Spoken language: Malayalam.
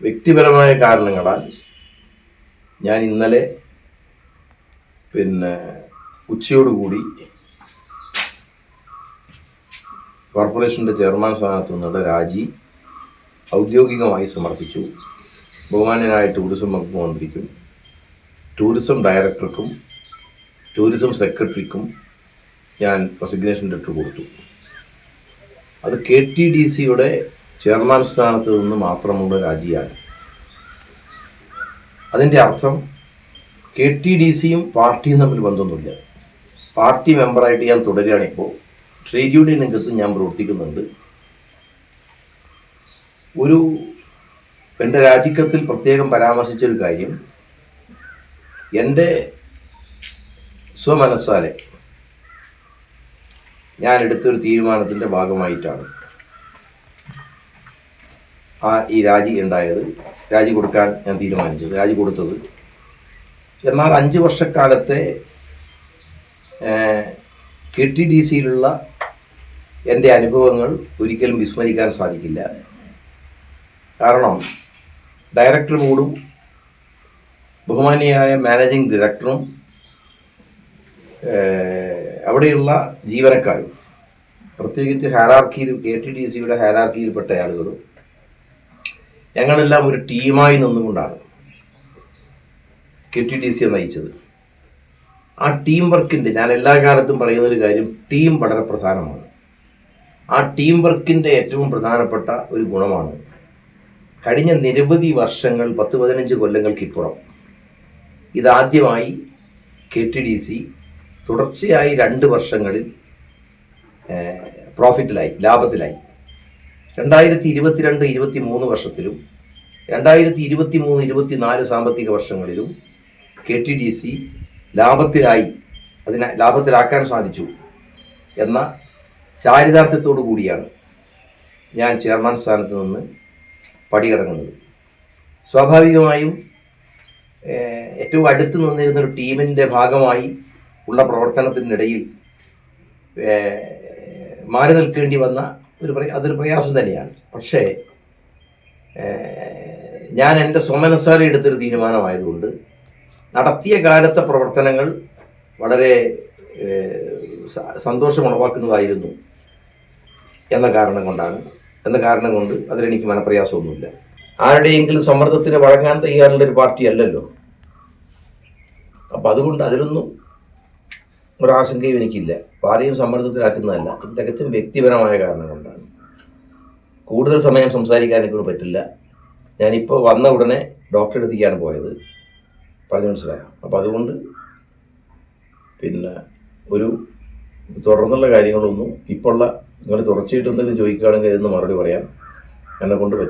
വ്യക്തിപരമായ കാരണങ്ങളാൽ ഞാൻ ഇന്നലെ ഉച്ചയോടുകൂടി കോർപ്പറേഷൻ്റെ ചെയർമാൻ സ്ഥാനത്തു നിന്നുള്ള രാജി ഔദ്യോഗികമായി സമർപ്പിച്ചു. ബഹുമാന്യനായ ടൂറിസം വകുപ്പ് മന്ത്രിക്കും ടൂറിസം ഡയറക്ടർക്കും ടൂറിസം സെക്രട്ടറിക്കും ഞാൻ റെസിഗ്നേഷൻ ലെറ്റർ കൊടുത്തു. അത് KTDCയുടെ ചെയർമാൻ സ്ഥാനത്ത് നിന്ന് മാത്രമുള്ള രാജിയാണ്. അതിൻ്റെ അർത്ഥം KTDCയും പാർട്ടിയും തമ്മിൽ ബന്ധമൊന്നുമില്ല. പാർട്ടി മെമ്പറായിട്ട് ഞാൻ തുടരുകയാണിപ്പോൾ. ട്രേഡ് യൂണിയൻ രംഗത്ത് ഞാൻ പ്രവർത്തിക്കുന്നുണ്ട്. എൻ്റെ രാജിക്കത്തിൽ പ്രത്യേകം പരാമർശിച്ചൊരു കാര്യം, എൻ്റെ സ്വമനസ്സാലെ ഞാൻ എടുത്തൊരു തീരുമാനത്തിൻ്റെ ഭാഗമായിട്ടാണ് ഈ രാജി ഉണ്ടായത്, രാജി കൊടുക്കാൻ ഞാൻ തീരുമാനിച്ചത്, രാജി കൊടുത്തത്. എന്നാൽ 5 വർഷക്കാലത്തെ KTDCയിലുള്ള എൻ്റെ അനുഭവങ്ങൾ ഒരിക്കലും വിസ്മരിക്കാൻ സാധിക്കില്ല. കാരണം ഡയറക്ടർ ബോർഡും ബഹുമാനിയായ മാനേജിംഗ് ഡയറക്ടറും അവിടെയുള്ള ജീവനക്കാരും, പ്രത്യേകിച്ച് ഹയറാർക്കിയിൽ KTDCയുടെ ഹയറാർക്കിയിൽപ്പെട്ട ആളുകളും ഞങ്ങളെല്ലാം ഒരു ടീമായി നിന്നുകൊണ്ടാണ് KTDCയെ നയിച്ചത്. ആ ടീം വർക്കിൻ്റെ, ഞാൻ എല്ലാ കാലത്തും പറയുന്നൊരു കാര്യം, ടീം വളരെ പ്രധാനമാണ്. ആ ടീം വർക്കിൻ്റെ ഏറ്റവും പ്രധാനപ്പെട്ട ഒരു ഗുണമാണ് കഴിഞ്ഞ നിരവധി വർഷങ്ങൾ, 10-15 കൊല്ലങ്ങൾക്കിപ്പുറം ഇതാദ്യമായി KTDC തുടർച്ചയായി 2 വർഷങ്ങളിൽ പ്രോഫിറ്റിലായി, ലാഭത്തിലായി. 2022-23 വർഷത്തിലും 2023-24 സാമ്പത്തിക വർഷങ്ങളിലും KTDC ലാഭത്തിലാക്കാൻ സാധിച്ചു എന്ന ചാരിതാർത്ഥ്യത്തോടു കൂടിയാണ് ഞാൻ ചെയർമാൻ സ്ഥാനത്ത് നിന്ന് പടിയിറങ്ങുന്നത്. സ്വാഭാവികമായും ഏറ്റവും അടുത്ത് നിന്നിരുന്നൊരു ടീമിൻ്റെ ഭാഗമായി ഉള്ള പ്രവർത്തനത്തിനിടയിൽ മാറി നിൽക്കേണ്ടി വന്ന അതൊരു പ്രയാസം തന്നെയാണ്. പക്ഷേ ഞാൻ എൻ്റെ സ്വമനസ്സാലെ എടുത്തൊരു തീരുമാനമായതുകൊണ്ട് നടത്തിയ കാലത്തെ പ്രവർത്തനങ്ങൾ വളരെ സന്തോഷമുളവാക്കുന്നതായിരുന്നു എന്ന കാരണം കൊണ്ട് അതിലെനിക്ക് മനപ്രയാസമൊന്നുമില്ല. ആരുടെയെങ്കിലും സമ്മർദ്ദത്തിന് വഴങ്ങാൻ തയ്യാറുള്ളൊരു പാർട്ടി അല്ലല്ലോ. അപ്പം അതുകൊണ്ട് അതിലൊന്നും ഒരാശങ്കയും എനിക്കില്ല. ആരെയും സമ്മർദ്ദത്തിലാക്കുന്നതല്ല. ഇത് തികച്ചും വ്യക്തിപരമായ കാരണം കൊണ്ടാണ്. കൂടുതൽ സമയം സംസാരിക്കാൻ എനിക്കൊണ്ട് പറ്റില്ല. ഞാനിപ്പോൾ വന്ന ഉടനെ ഡോക്ടറെ അടുത്തേക്കാണ് പോയത്, പറഞ്ഞു മനസ്സിലായോ. അപ്പോൾ അതുകൊണ്ട് തുടർന്നുള്ള കാര്യങ്ങളൊന്നും ഇപ്പോൾ നിങ്ങൾ തുടർച്ചയായിട്ട് എന്തെങ്കിലും ചോദിക്കുകയാണെങ്കിൽ അതിന് മറുപടി പറയാൻ എന്നെ കൊണ്ട് പറ്റും.